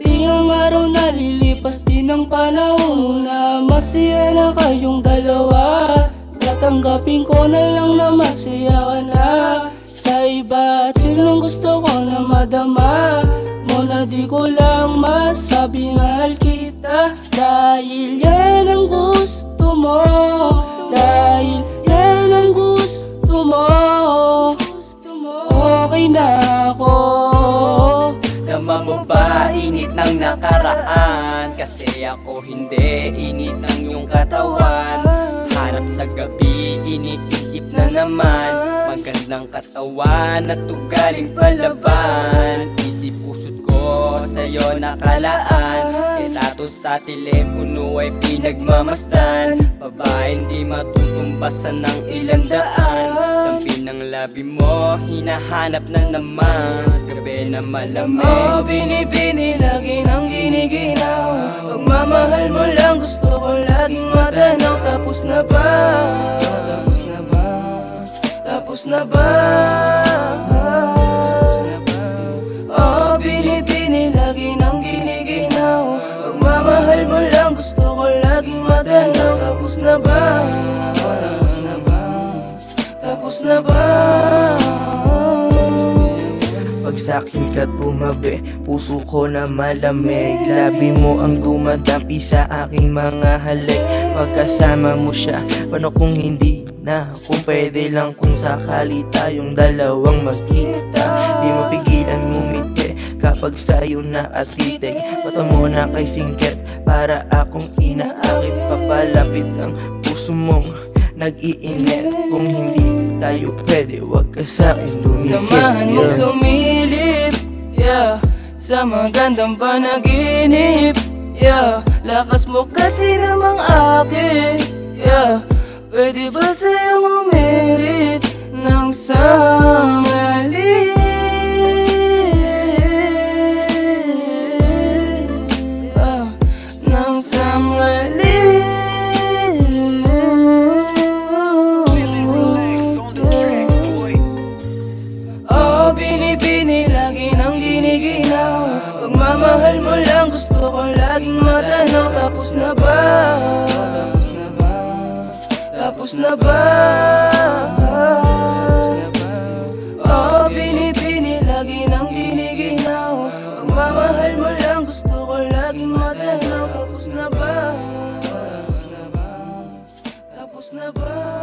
Darating ang araw na lilipas din ang panahon na masaya na kayong dalawa. Tatanggapin ko na lang na masaya ka na sa iba, at yun ang gusto ko na madama mo, na di ko lang masabi mahal kita. Dahil yan ang gusto mo, dahil yan ang gusto mo, okay na ako. Dama mo ba init ng nakaraan? Kasi ako hindi, init ng iyong katawan. Hanap sa gabi, iniisip na naman. Magandang katawan at ugaling palaban. Isip puso't ko sa'yo nakalaan. Etatos sa telepono ay pinagmamasdan. Babae hindi matutumbasan ng ilang daan. Dampi ng labi mo, hinahanap na naman sa gabi na malamig. Oh, binibini, lagi nang giniginaw. Pagmamahal mo lang gusto ko laging matanaw. Tapos na ba? Tapos na ba? Tapos na ba? Tapos na ba? Oh, binibini, lagi nang giniginaw. Pagmamahal mo lang gusto ko laging matanaw. Tapos na ba? Tapos na ba? Tapos na ba? Pag sa'kin ka tumabi, puso ko na malamig. Labi mo ang dumadampi sa aking mga halik. Pagkasama mo siya, paano kung hindi na? Kung pwede lang kung sakali tayong dalawang magkita. Di mapigilan ngumiti kapag sa'yo na atitig. Mata mo na kay singket para akong inaakit. Papalapit ang puso mong nag-iinit. Kung hindi tayo pwede, wag ka sa'kin dumikit. Samahan mong sumilip, yeah, sa magandang panaginip, yeah. Lakas mo kasi namang akin, yeah. Pwede ba sa'yong umirit ng sangalit? Ng sangalit. Binibini, lagi nang giniginaw. Pagmamahal mo lang gusto ko laging matanaw. Tapos na ba? Tapos na ba? Tapos na ba? Tapos na ba? Oh, binibini, lagi nang giniginaw. Pagmamahal mo lang gusto ko laging matanaw. Tapos na ba? Tapos na ba? Tapos na ba?